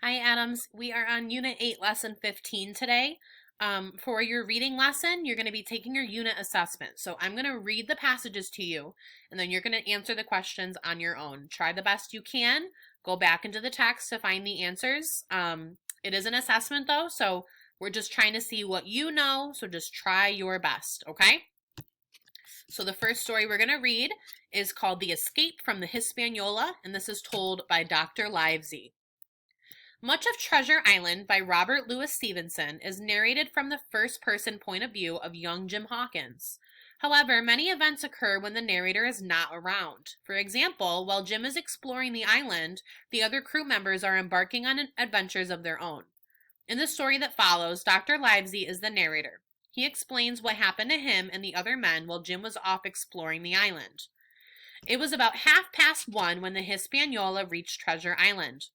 Hi, Adams. We are on Unit 8, Lesson 15 today. For your reading lesson, you're going to be taking your unit assessment. So I'm going to read the passages to you, and then you're going to answer the questions on your own. Try the best you can. Go back into the text to find the answers. It is an assessment, though, so we're just trying to see what you know, so just try your best, okay? So the first story we're going to read is called The Escape from the Hispaniola, and this is told by Dr. Livesey. Much of Treasure Island by Robert Louis Stevenson is narrated from the first-person point of view of young Jim Hawkins. However, many events occur when the narrator is not around. For example, while Jim is exploring the island, the other crew members are embarking on adventures of their own. In the story that follows, Dr. Livesey is the narrator. He explains what happened to him and the other men while Jim was off exploring the island. It was about 1:30 when the Hispaniola reached Treasure Island.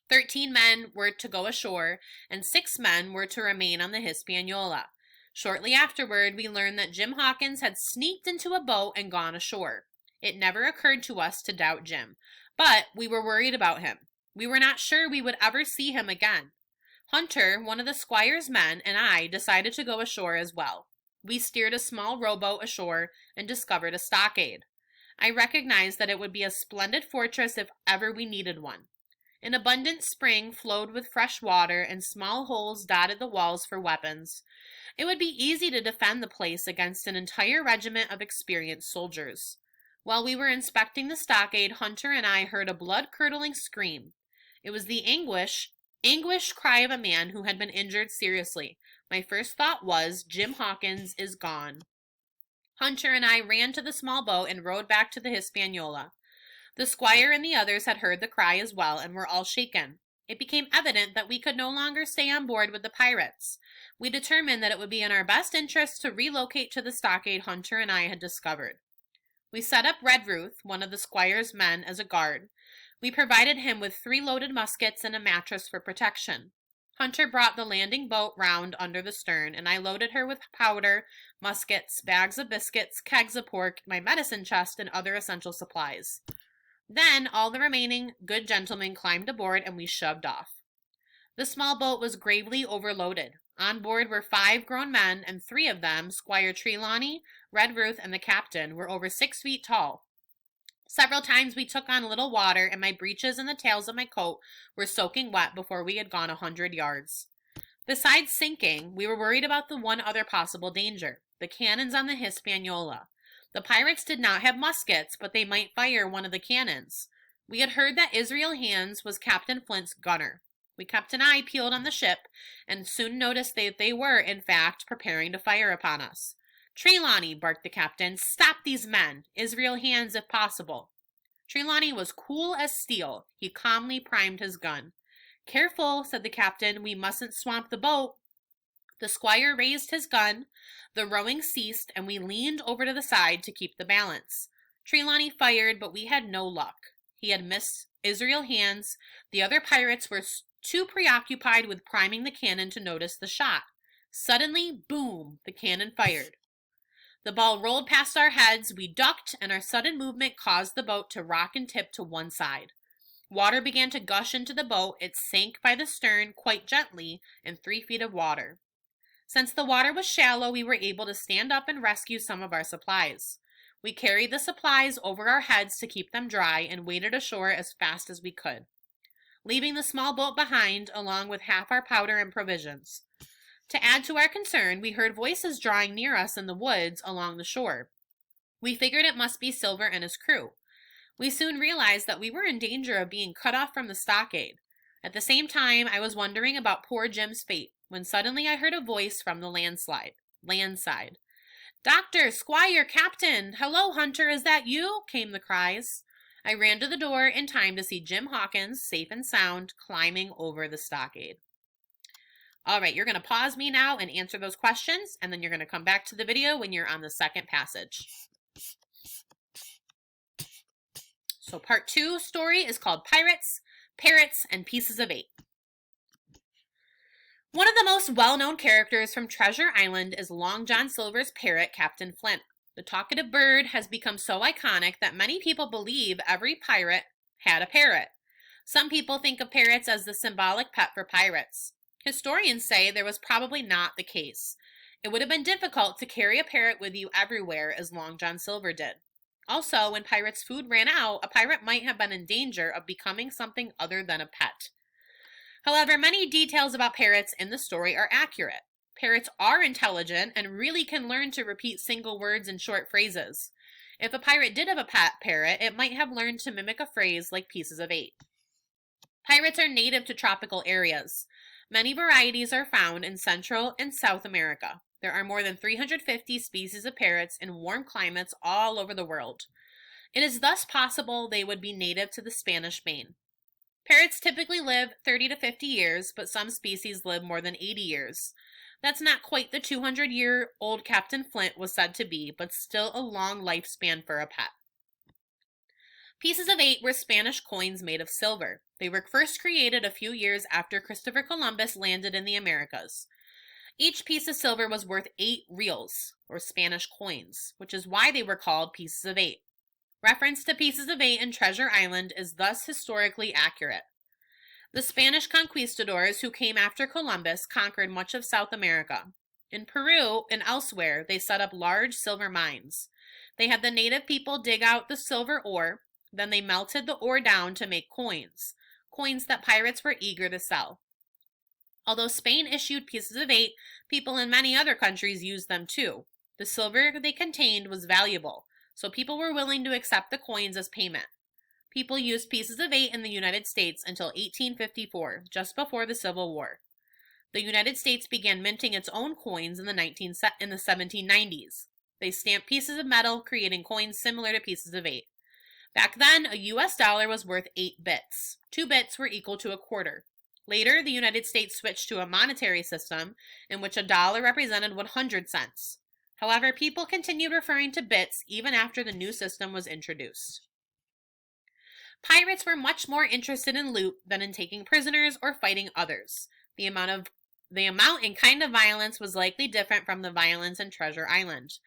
13 men were to go ashore, and 6 men were to remain on the Hispaniola. Shortly afterward, we learned that Jim Hawkins had sneaked into a boat and gone ashore. It never occurred to us to doubt Jim, but we were worried about him. We were not sure we would ever see him again. Hunter, one of the squire's men, and I decided to go ashore as well. We steered a small rowboat ashore and discovered a stockade. I recognized that it would be a splendid fortress if ever we needed one. An abundant spring flowed with fresh water, and small holes dotted the walls for weapons. It would be easy to defend the place against an entire regiment of experienced soldiers. While we were inspecting the stockade, Hunter and I heard a blood-curdling scream. It was the anguished cry of a man who had been injured seriously. My first thought was, Jim Hawkins is gone. Hunter and I ran to the small boat and rowed back to the Hispaniola. The squire and the others had heard the cry as well and were all shaken. It became evident that we could no longer stay on board with the pirates. We determined that it would be in our best interest to relocate to the stockade Hunter and I had discovered. We set up Redruth, one of the squire's men, as a guard. We provided him with 3 loaded muskets and a mattress for protection. Hunter brought the landing boat round under the stern, and I loaded her with powder, muskets, bags of biscuits, kegs of pork, my medicine chest, and other essential supplies. Then all the remaining good gentlemen climbed aboard and we shoved off. The small boat was gravely overloaded. On board were 5 grown men, and 3 of them, Squire Trelawney, Redruth, and the captain, were over 6 feet tall. Several times we took on a little water, and my breeches and the tails of my coat were soaking wet before we had gone 100 yards. Besides sinking, we were worried about the one other possible danger, the cannons on the Hispaniola. The pirates did not have muskets, but they might fire one of the cannons. We had heard that Israel Hands was Captain Flint's gunner. We kept an eye peeled on the ship, and soon noticed that they were, in fact, preparing to fire upon us. Trelawney, barked the captain, stop these men. Israel Hands, if possible. Trelawney was cool as steel. He calmly primed his gun. Careful, said the captain, we mustn't swamp the boat. The squire raised his gun, the rowing ceased, and we leaned over to the side to keep the balance. Trelawney fired, but we had no luck. He had missed Israel Hands. The other pirates were too preoccupied with priming the cannon to notice the shot. Suddenly, boom, the cannon fired. The ball rolled past our heads, we ducked, and our sudden movement caused the boat to rock and tip to one side. Water began to gush into the boat. It sank by the stern quite gently in 3 feet of water. Since the water was shallow, we were able to stand up and rescue some of our supplies. We carried the supplies over our heads to keep them dry and waded ashore as fast as we could, leaving the small boat behind along with half our powder and provisions. To add to our concern, we heard voices drawing near us in the woods along the shore. We figured it must be Silver and his crew. We soon realized that we were in danger of being cut off from the stockade. At the same time, I was wondering about poor Jim's fate, when suddenly I heard a voice from the landside. Doctor, Squire, Captain, hello, Hunter, is that you? Came the cries. I ran to the door in time to see Jim Hawkins, safe and sound, climbing over the stockade. All right, you're going to pause me now and answer those questions, and then you're going to come back to the video when you're on the second passage. So part 2 story is called Pirates, Parrots, and Pieces of 8. One of the most well-known characters from Treasure Island is Long John Silver's parrot, Captain Flint. The talkative bird has become so iconic that many people believe every pirate had a parrot. Some people think of parrots as the symbolic pet for pirates. Historians say there was probably not the case. It would have been difficult to carry a parrot with you everywhere as Long John Silver did. Also, when pirates' food ran out, a pirate might have been in danger of becoming something other than a pet. However, many details about parrots in the story are accurate. Parrots are intelligent and really can learn to repeat single words and short phrases. If a pirate did have a pet parrot, it might have learned to mimic a phrase like pieces of eight. Parrots are native to tropical areas. Many varieties are found in Central and South America. There are more than 350 species of parrots in warm climates all over the world. It is thus possible they would be native to the Spanish Main. Parrots typically live 30 to 50 years, but some species live more than 80 years. That's not quite the 200-year-old Captain Flint was said to be, but still a long lifespan for a pet. Pieces of eight were Spanish coins made of silver. They were first created a few years after Christopher Columbus landed in the Americas. Each piece of silver was worth 8 reals, or Spanish coins, which is why they were called pieces of eight. Reference to pieces of eight in Treasure Island is thus historically accurate. The Spanish conquistadors who came after Columbus conquered much of South America. In Peru and elsewhere, they set up large silver mines. They had the native people dig out the silver ore, then they melted the ore down to make coins that pirates were eager to sell. Although Spain issued pieces of eight, people in many other countries used them too. The silver they contained was valuable, so people were willing to accept the coins as payment. People used pieces of eight in the United States until 1854, just before the Civil War. The United States began minting its own coins in the 1790s. They stamped pieces of metal, creating coins similar to pieces of eight. Back then, a US dollar was worth 8 bits. 2 bits were equal to a quarter. Later, the United States switched to a monetary system in which a dollar represented 100 cents. However, people continued referring to bits even after the new system was introduced. Pirates were much more interested in loot than in taking prisoners or fighting others. The amount and kind of violence was likely different from the violence in Treasure Island.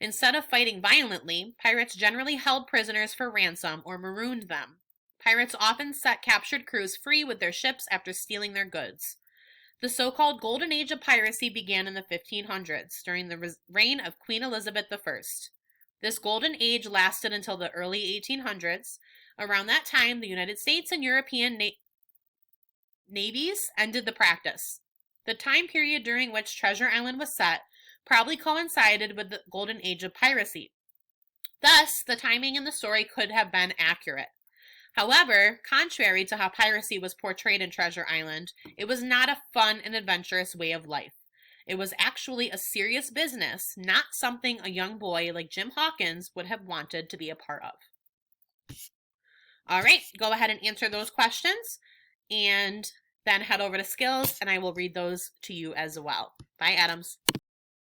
Instead of fighting violently, pirates generally held prisoners for ransom or marooned them. Pirates often set captured crews free with their ships after stealing their goods. The so-called Golden Age of piracy began in the 1500s, during the reign of Queen Elizabeth I. This Golden Age lasted until the early 1800s. Around that time, the United States and European navies ended the practice. The time period during which Treasure Island was set probably coincided with the Golden Age of piracy. Thus, the timing in the story could have been accurate. However, contrary to how piracy was portrayed in Treasure Island, it was not a fun and adventurous way of life. It was actually a serious business, not something a young boy like Jim Hawkins would have wanted to be a part of. All right, go ahead and answer those questions and then head over to skills and I will read those to you as well. Bye, Adams.